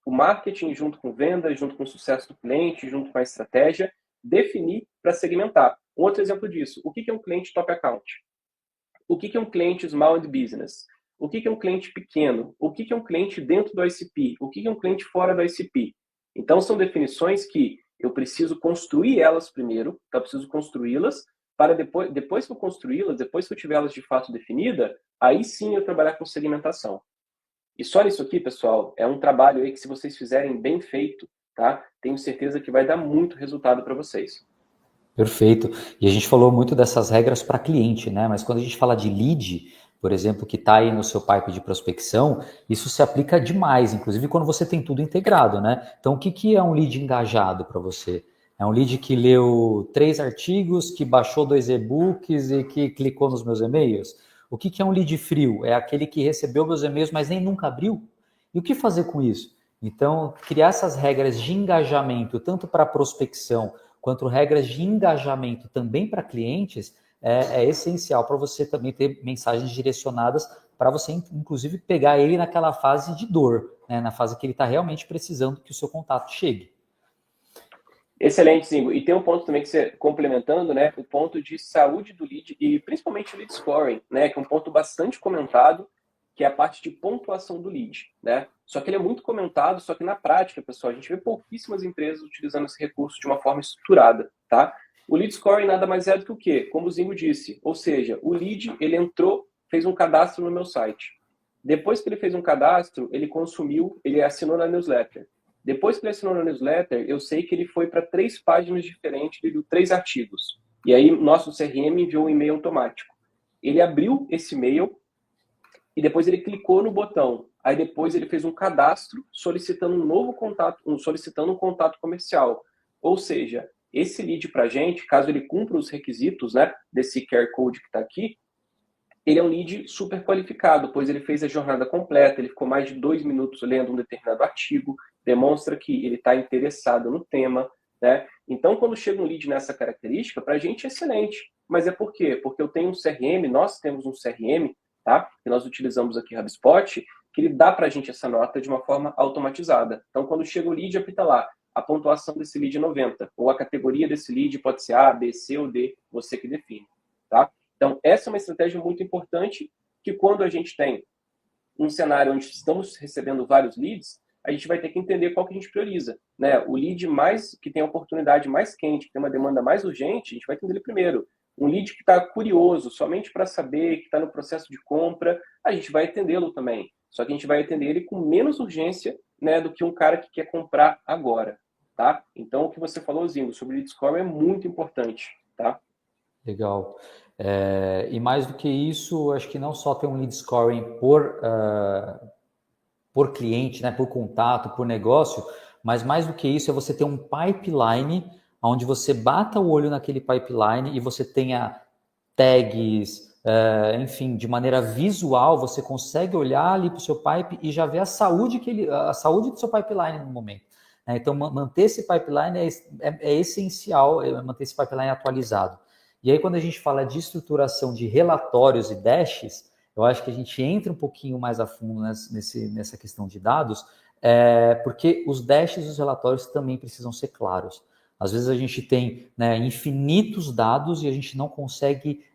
[SPEAKER 1] o marketing junto com venda, junto com o sucesso do cliente, junto com a estratégia, definir para segmentar. Um outro exemplo disso, o que é um cliente top account? O que é um cliente small and business? O que é um cliente pequeno? O que é um cliente dentro do ICP? O que é um cliente fora do ICP? Então, são definições que eu preciso construir elas primeiro, então eu preciso construí-las, para depois que eu construí-las, depois que eu tiver elas de fato definidas, aí sim eu trabalhar com segmentação. E só nisso aqui, pessoal, é um trabalho aí que se vocês fizerem bem feito, tá? Tenho certeza que vai dar muito resultado para vocês.
[SPEAKER 2] Perfeito. E a gente falou muito dessas regras para cliente, né? Mas quando a gente fala de lead, por exemplo, que está aí no seu pipe de prospecção, isso se aplica demais, inclusive quando você tem tudo integrado, né? Então, o que é um lead engajado para você? É um lead que leu 3 artigos, que baixou 2 e-books e que clicou nos meus e-mails? O que é um lead frio? É aquele que recebeu meus e-mails, mas nem nunca abriu? E o que fazer com isso? Então, criar essas regras de engajamento, tanto para prospecção, quanto regras de engajamento também para clientes, é essencial para você também ter mensagens direcionadas para você, inclusive, pegar ele naquela fase de dor, né? Na fase que ele está realmente precisando que o seu contato chegue.
[SPEAKER 1] Excelente, Zingo. E tem um ponto também que você, complementando, né, o ponto de saúde do lead e principalmente o lead scoring, né, que é um ponto bastante comentado, que é a parte de pontuação do lead, né? Só que ele é muito comentado, só que na prática, pessoal, a gente vê pouquíssimas empresas utilizando esse recurso de uma forma estruturada, tá? O lead scoring nada mais é do que o quê? Como o Zingo disse, ou seja, o lead, ele entrou, fez um cadastro no meu site. Depois que ele fez um cadastro, ele consumiu, ele assinou na newsletter. Depois que ele assinou na newsletter, eu sei que ele foi para 3 páginas diferentes, ele viu 3 artigos. E aí, nosso CRM enviou um e-mail automático. Ele abriu esse e-mail e depois ele clicou no botão. Aí depois ele fez um cadastro solicitando um novo contato, solicitando um contato comercial. Ou seja, esse lead para a gente, caso ele cumpra os requisitos, né, desse QR Code que está aqui, ele é um lead super qualificado, pois ele fez a jornada completa, ele ficou mais de 2 minutos lendo um determinado artigo, demonstra que ele está interessado no tema, né? Então, quando chega um lead nessa característica, para a gente é excelente. Mas é por quê? Porque eu tenho um CRM, nós temos um CRM, tá? Que nós utilizamos aqui, HubSpot, que ele dá para a gente essa nota de uma forma automatizada. Então, quando chega o lead, apita lá, a pontuação desse lead é 90, ou a categoria desse lead pode ser A, B, C ou D, você que define, tá? Então, essa é uma estratégia muito importante que quando a gente tem um cenário onde estamos recebendo vários leads, a gente vai ter que entender qual que a gente prioriza, né? O lead mais que tem a oportunidade mais quente, que tem uma demanda mais urgente, a gente vai atender ele primeiro. Um lead que está curioso, somente para saber, que está no processo de compra, a gente vai atendê-lo também. Só que a gente vai atender ele com menos urgência, né, do que um cara que quer comprar agora, tá? Então, o que você falou, Zingo, sobre lead score é muito importante, tá?
[SPEAKER 2] Legal. E mais do que isso, acho que não só tem um lead scoring por cliente, né, por contato, por negócio, mas mais do que isso é você ter um pipeline onde você bata o olho naquele pipeline e você tenha tags, enfim, de maneira visual, você consegue olhar ali para o seu pipe e já ver a saúde do seu pipeline no momento. Né? Então, manter esse pipeline é essencial, manter esse pipeline atualizado. E aí, quando a gente fala de estruturação de relatórios e dashes, eu acho que a gente entra um pouquinho mais a fundo nessa questão de dados, porque os dashes e os relatórios também precisam ser claros. Às vezes a gente tem, né, infinitos dados e a gente não consegue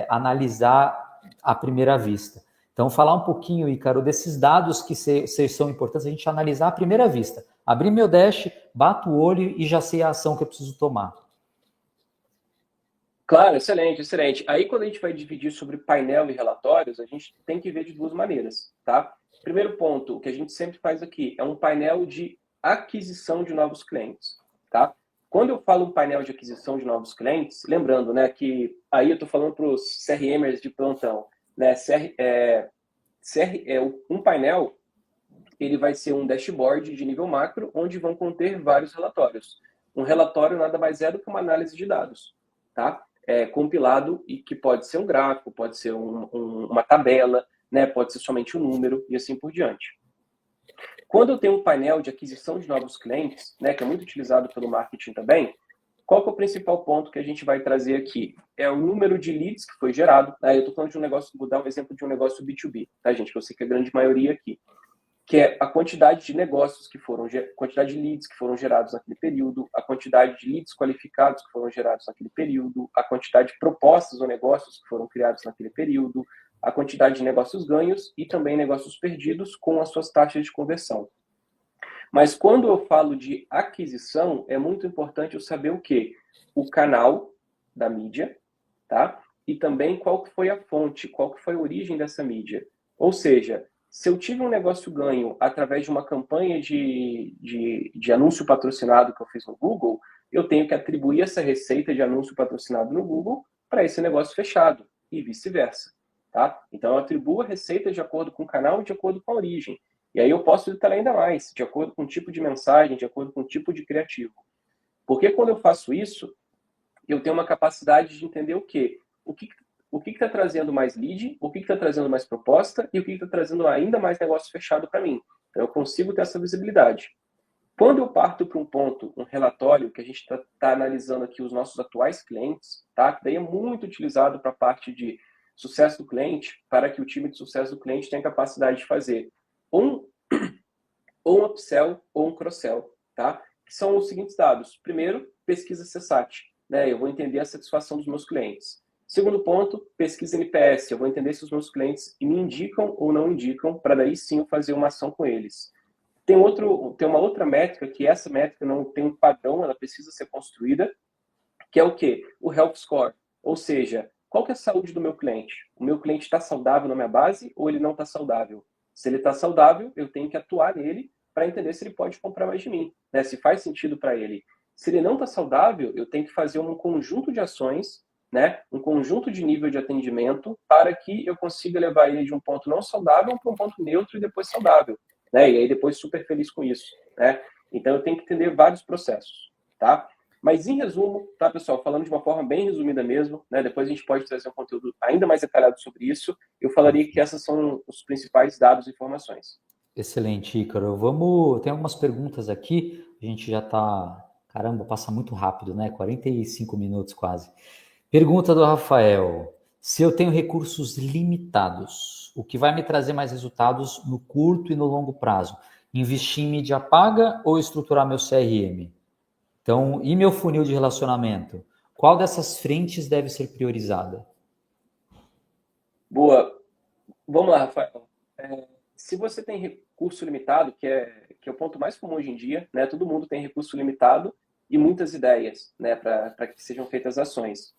[SPEAKER 2] analisar à primeira vista. Então, falar um pouquinho, Ícaro, desses dados que são importantes, a gente analisar à primeira vista. Abrir meu dash, bato o olho e já sei a ação que eu preciso tomar.
[SPEAKER 1] Claro, excelente, excelente. Aí, quando a gente vai dividir sobre painel e relatórios, a gente tem que ver de 2 maneiras, tá? Primeiro ponto, o que a gente sempre faz aqui é um painel de aquisição de novos clientes, tá? Quando eu falo um painel de aquisição de novos clientes, lembrando, né, que aí eu estou falando para os CRMers de plantão, né? Um painel ele vai ser um dashboard de nível macro, onde vão conter vários relatórios. Um relatório nada mais é do que uma análise de dados, tá? Compilado e que pode ser um gráfico, pode ser uma tabela, né? Pode ser somente um número e assim por diante. Quando eu tenho um painel de aquisição de novos clientes, né, que é muito utilizado pelo marketing também, qual que é o principal ponto que a gente vai trazer aqui? É o número de leads que foi gerado. Eu estou falando de um negócio, vou dar um exemplo de um negócio B2B, tá, gente? Que eu sei que é a grande maioria aqui. Que é a quantidade de negócios que foram, quantidade de leads que foram gerados naquele período, a quantidade de leads qualificados que foram gerados naquele período, a quantidade de propostas ou negócios que foram criados naquele período, a quantidade de negócios ganhos e também negócios perdidos com as suas taxas de conversão. Mas quando eu falo de aquisição, é muito importante eu saber o quê? O canal da mídia, tá? E também qual que foi a fonte, qual que foi a origem dessa mídia. Ou seja, se eu tive um negócio ganho através de uma campanha de anúncio patrocinado que eu fiz no Google, eu tenho que atribuir essa receita de anúncio patrocinado no Google para esse negócio fechado e vice-versa, tá? Então, eu atribuo a receita de acordo com o canal e de acordo com a origem. E aí eu posso detalhar ainda mais, de acordo com o tipo de mensagem, de acordo com o tipo de criativo. Porque quando eu faço isso, eu tenho uma capacidade de entender o quê? O que está trazendo mais lead, o que está trazendo mais proposta e o que está trazendo ainda mais negócio fechado para mim. Então, eu consigo ter essa visibilidade. Quando eu parto para um ponto, um relatório, que a gente está analisando aqui os nossos atuais clientes, tá? Que daí é muito utilizado para a parte de sucesso do cliente, para que o time de sucesso do cliente tenha capacidade de fazer ou um upsell ou um cross-sell, tá? Que são os seguintes dados. Primeiro, pesquisa CSAT, né? Eu vou entender a satisfação dos meus clientes. Segundo ponto, pesquisa NPS. Eu vou entender se os meus clientes me indicam ou não indicam, para daí sim eu fazer uma ação com eles. Tem uma outra métrica, que essa métrica não tem um padrão, ela precisa ser construída, que é o quê? O Health Score. Ou seja, qual que é a saúde do meu cliente? O meu cliente está saudável na minha base ou ele não está saudável? Se ele está saudável, eu tenho que atuar nele para entender se ele pode comprar mais de mim, né? Se faz sentido para ele. Se ele não está saudável, eu tenho que fazer um conjunto de ações, né? Um conjunto de nível de atendimento para que eu consiga levar ele de um ponto não saudável para um ponto neutro e depois saudável, né? E aí depois super feliz com isso, né? Então eu tenho que entender vários processos, tá? Mas em resumo, tá, pessoal? Falando de uma forma bem resumida mesmo, né? Depois a gente pode trazer um conteúdo ainda mais detalhado sobre isso. Eu falaria que essas são os principais dados e informações.
[SPEAKER 2] Excelente, Ícaro. Tem algumas perguntas aqui. A gente já está... Caramba, passa muito rápido, né? 45 minutos quase. Pergunta do Rafael. Se eu tenho recursos limitados, o que vai me trazer mais resultados no curto e no longo prazo? Investir em mídia paga ou estruturar meu CRM? Então, e meu funil de relacionamento? Qual dessas frentes deve ser priorizada?
[SPEAKER 1] Boa. Vamos lá, Rafael. Se você tem recurso limitado, que é o ponto mais comum hoje em dia, né? Todo mundo tem recurso limitado e muitas ideias, né? Para que sejam feitas ações.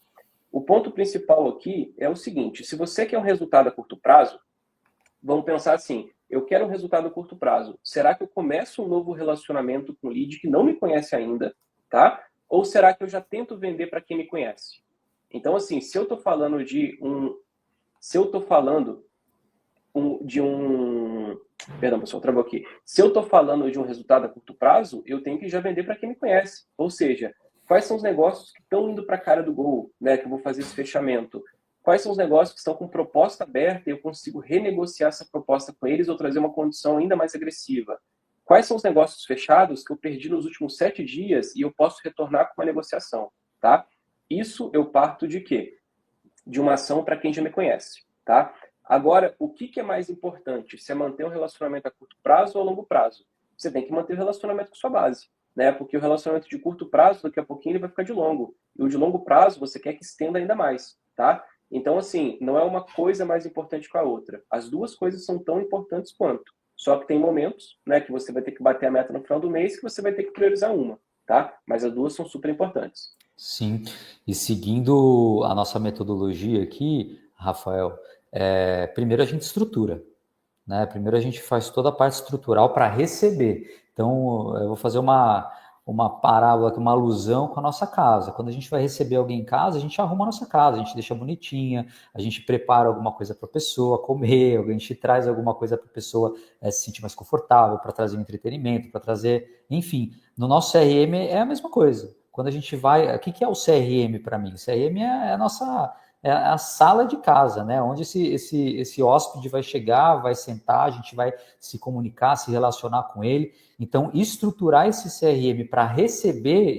[SPEAKER 1] O ponto principal aqui é o seguinte: se você quer um resultado a curto prazo, vamos pensar assim: eu quero um resultado a curto prazo. Será que eu começo um novo relacionamento com o lead que não me conhece ainda, tá? Ou será que eu já tento vender para quem me conhece? Então, assim, se eu estou falando se eu estou falando de um, perdão, pessoal, travou aqui. Se eu estou falando de um resultado a curto prazo, eu tenho que já vender para quem me conhece. Ou seja, quais são os negócios que estão indo para a cara do gol, né? Que eu vou fazer esse fechamento. Quais são os negócios que estão com proposta aberta e eu consigo renegociar essa proposta com eles ou trazer uma condição ainda mais agressiva? Quais são os negócios fechados que eu perdi nos últimos 7 dias e eu posso retornar com uma negociação, tá? Isso eu parto de quê? De uma ação para quem já me conhece, tá? Agora, o que é mais importante? Se é manter um relacionamento a curto prazo ou a longo prazo? Você tem que manter o relacionamento com sua base, né? Porque o relacionamento de curto prazo, daqui a pouquinho, ele vai ficar de longo. E o de longo prazo, você quer que estenda ainda mais, tá? Então, assim, não é uma coisa mais importante que a outra. As duas coisas são tão importantes quanto. Só que tem momentos, né, que você vai ter que bater a meta no final do mês que você vai ter que priorizar uma, tá? Mas as duas são super importantes.
[SPEAKER 2] Sim, e seguindo a nossa metodologia aqui, Rafael, primeiro a gente estrutura, né? Primeiro a gente faz toda a parte estrutural para receber. Então, eu vou fazer uma parábola, uma alusão com a nossa casa. Quando a gente vai receber alguém em casa, a gente arruma a nossa casa, a gente deixa bonitinha, a gente prepara alguma coisa para a pessoa comer, a gente traz alguma coisa para a pessoa se sentir mais confortável, para trazer um entretenimento, para trazer, enfim. No nosso CRM é a mesma coisa. Quando a gente vai, o que é o CRM para mim? O CRM é a nossa a sala de casa, né? Onde esse hóspede vai chegar, vai sentar, a gente vai se comunicar, se relacionar com ele. Então, estruturar esse CRM para receber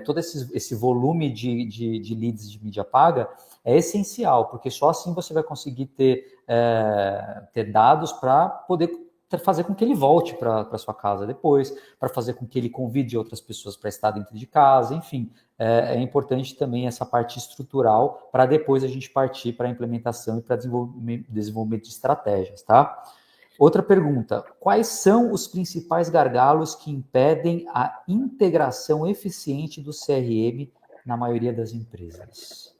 [SPEAKER 2] todo esse volume de leads de mídia paga é essencial, porque só assim você vai conseguir ter dados para poder fazer com que ele volte para sua casa depois, para fazer com que ele convide outras pessoas para estar dentro de casa, enfim. É importante também essa parte estrutural para depois a gente partir para a implementação e para desenvolvimento de estratégias, tá? Outra pergunta: quais são os principais gargalos que impedem a integração eficiente do CRM na maioria das empresas?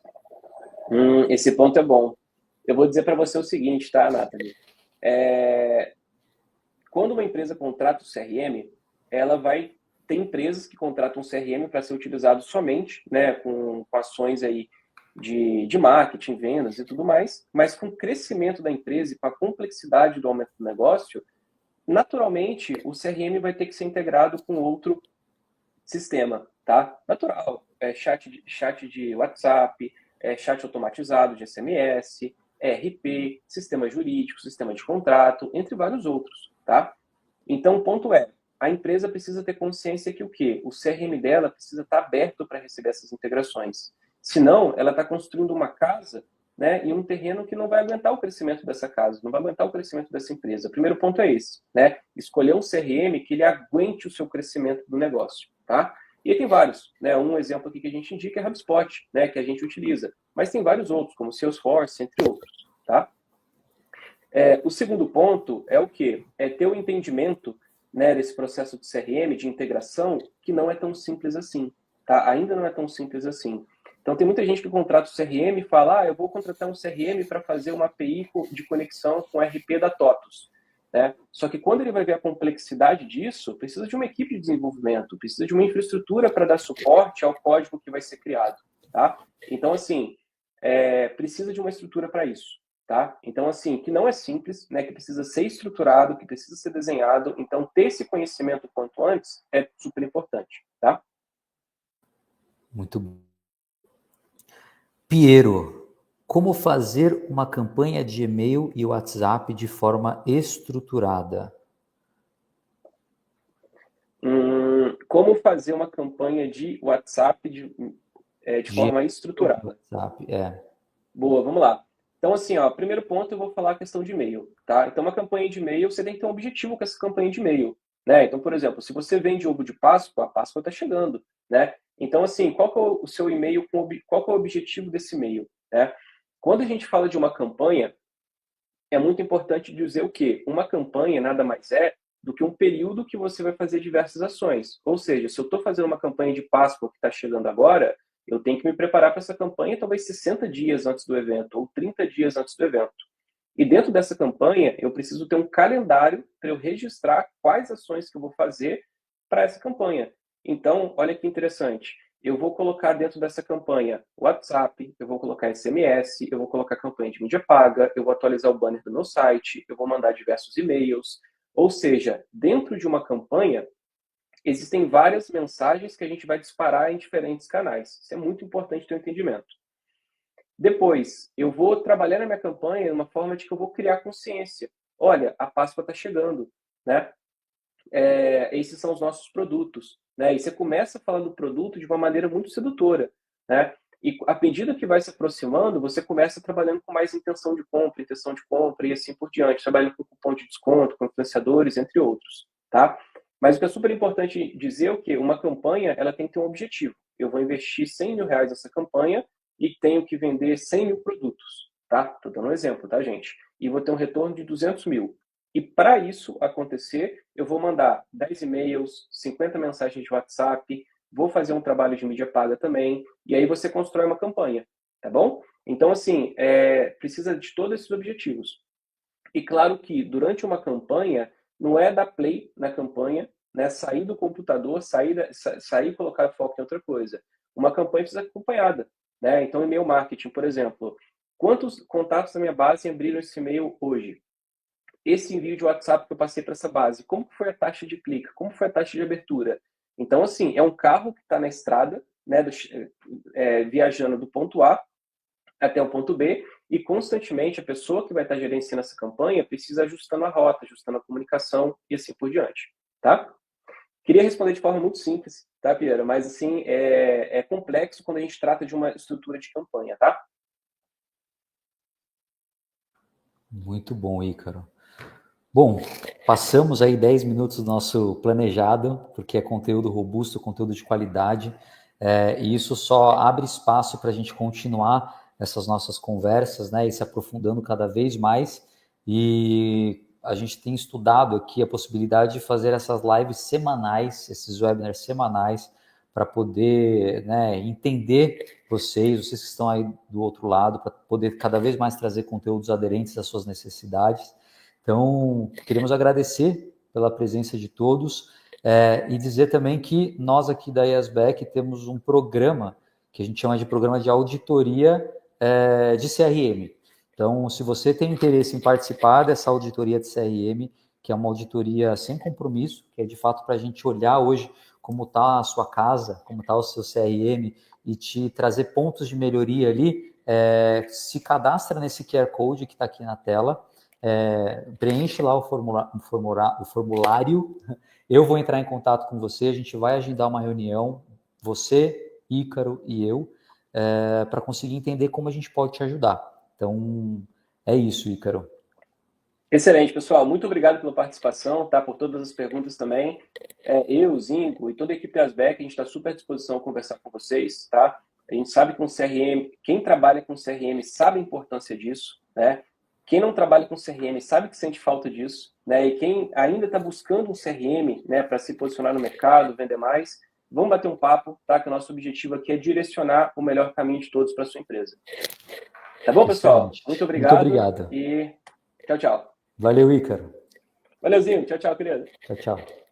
[SPEAKER 1] Esse ponto é bom. Eu vou dizer para você o seguinte, tá, Nathalie? Quando uma empresa contrata o CRM, ela vai ter empresas que contratam o CRM para ser utilizado somente, né, com ações aí de marketing, vendas e tudo mais, mas com o crescimento da empresa e com a complexidade do aumento do negócio, naturalmente o CRM vai ter que ser integrado com outro sistema, tá? Natural. Chat de WhatsApp, chat automatizado de SMS, ERP, sistema jurídico, sistema de contrato, entre vários outros, tá? Então, o ponto é, a empresa precisa ter consciência que o quê? O CRM dela precisa estar aberto para receber essas integrações. Senão, ela está construindo uma casa, né, em um terreno que não vai aguentar o crescimento dessa casa, não vai aguentar o crescimento dessa empresa. O primeiro ponto é esse, né? Escolher um CRM que ele aguente o seu crescimento do negócio, tá? E aí tem vários, né? Um exemplo aqui que a gente indica é HubSpot, né, que a gente utiliza. Mas tem vários outros, como Salesforce, entre outros, tá? O segundo ponto é o quê? É ter o entendimento, né, desse processo de CRM, de integração, que não é tão simples assim, tá? Ainda não é tão simples assim. Então, tem muita gente que contrata o CRM e fala, eu vou contratar um CRM para fazer uma API de conexão com o RP da TOTUS. Né? Só que quando ele vai ver a complexidade disso, precisa de uma equipe de desenvolvimento, precisa de uma infraestrutura para dar suporte ao código que vai ser criado, tá? Então, assim, precisa de uma estrutura para isso. Tá? Então, assim, que não é simples, né? Que precisa ser estruturado, que precisa ser desenhado. Então, ter esse conhecimento quanto antes é super importante, tá?
[SPEAKER 2] Muito bom. Piero, como fazer uma campanha de e-mail e WhatsApp de forma estruturada?
[SPEAKER 1] Como fazer uma campanha de WhatsApp de forma estruturada?
[SPEAKER 2] WhatsApp,
[SPEAKER 1] Boa, vamos lá. Então, assim, ó, primeiro ponto eu vou falar a questão de e-mail, tá? Então, uma campanha de e-mail, você tem que ter um objetivo com essa campanha de e-mail, né? Então, por exemplo, se você vende ovo de Páscoa, a Páscoa está chegando, né? Então, assim, qual que é o seu e-mail, qual que é o objetivo desse e-mail, né? Quando a gente fala de uma campanha, é muito importante dizer o quê? Uma campanha nada mais é do que um período que você vai fazer diversas ações. Ou seja, se eu estou fazendo uma campanha de Páscoa que está chegando agora, eu tenho que me preparar para essa campanha talvez 60 dias antes do evento ou 30 dias antes do evento. E dentro dessa campanha, eu preciso ter um calendário para eu registrar quais ações que eu vou fazer para essa campanha. Então, olha que interessante. Eu vou colocar dentro dessa campanha WhatsApp, eu vou colocar SMS, eu vou colocar campanha de mídia paga, eu vou atualizar o banner do meu site, eu vou mandar diversos e-mails. Ou seja, dentro de uma campanha, existem várias mensagens que a gente vai disparar em diferentes canais. Isso é muito importante ter um entendimento. Depois, eu vou trabalhar na minha campanha de uma forma de que eu vou criar consciência. Olha, a Páscoa está chegando, né? Esses são os nossos produtos, né? E você começa a falar do produto de uma maneira muito sedutora, né? E à medida que vai se aproximando, você começa trabalhando com mais intenção de compra e assim por diante, trabalhando com cupom de desconto, com influenciadores, entre outros, tá? Mas o que é super importante dizer é o quê? Uma campanha, ela tem que ter um objetivo. Eu vou investir R$ 100.000 nessa campanha e tenho que vender 100 mil produtos, tá? Tô dando um exemplo, tá, gente? E vou ter um retorno de 200 mil. E para isso acontecer, eu vou mandar 10 e-mails, 50 mensagens de WhatsApp, vou fazer um trabalho de mídia paga também, e aí você constrói uma campanha, tá bom? Então, assim, precisa de todos esses objetivos. E claro que durante uma campanha, não é dar play na campanha, né? Sair do computador, sair e colocar foco em outra coisa. Uma campanha precisa ser acompanhada, né? Então, e-mail marketing, por exemplo, quantos contatos da minha base abriram esse e-mail hoje? Esse envio de WhatsApp que eu passei para essa base, como foi a taxa de clique? Como foi a taxa de abertura? Então, assim, é um carro que está na estrada, né, viajando do ponto A até o ponto B, e constantemente a pessoa que vai estar gerenciando essa campanha precisa ajustando a rota, ajustando a comunicação e assim por diante, tá? Queria responder de forma muito simples, tá, Piera? Mas, assim, é complexo quando a gente trata de uma estrutura de campanha, tá?
[SPEAKER 2] Muito bom, Ícaro. Bom, passamos aí 10 minutos do nosso planejado, porque é conteúdo robusto, conteúdo de qualidade, e isso só abre espaço para a gente continuar essas nossas conversas, né, e se aprofundando cada vez mais. E a gente tem estudado aqui a possibilidade de fazer essas lives semanais, esses webinars semanais, para poder, né, entender vocês que estão aí do outro lado, para poder cada vez mais trazer conteúdos aderentes às suas necessidades. Então, queremos agradecer pela presença de todos e dizer também que nós aqui da ESBEC temos um programa que a gente chama de programa de auditoria de CRM. Então, se você tem interesse em participar dessa auditoria de CRM, que é uma auditoria sem compromisso, que é de fato para a gente olhar hoje como está a sua casa, como está o seu CRM e te trazer pontos de melhoria ali, se cadastra nesse QR Code que está aqui na tela, preenche lá o formulário, eu vou entrar em contato com você, a gente vai agendar uma reunião, você, Ícaro e eu, para conseguir entender como a gente pode te ajudar. Então, é isso, Ícaro.
[SPEAKER 1] Excelente, pessoal. Muito obrigado pela participação, tá? Por todas as perguntas também. Eu, Zinco e toda a equipe da Asbec, a gente está super à disposição a conversar com vocês, tá? A gente sabe que com CRM, quem trabalha com CRM sabe a importância disso, né? Quem não trabalha com CRM sabe que sente falta disso, né? E quem ainda está buscando um CRM, né, para se posicionar no mercado, vender mais, vamos bater um papo, tá? Que o nosso objetivo aqui é direcionar o melhor caminho de todos para a sua empresa. Tá bom, pessoal?
[SPEAKER 2] Excelente.
[SPEAKER 1] Muito obrigado.
[SPEAKER 2] Muito obrigado.
[SPEAKER 1] E tchau, tchau.
[SPEAKER 2] Valeu, Ícaro.
[SPEAKER 1] Valeuzinho. Tchau, tchau, querido.
[SPEAKER 2] Tchau, tchau.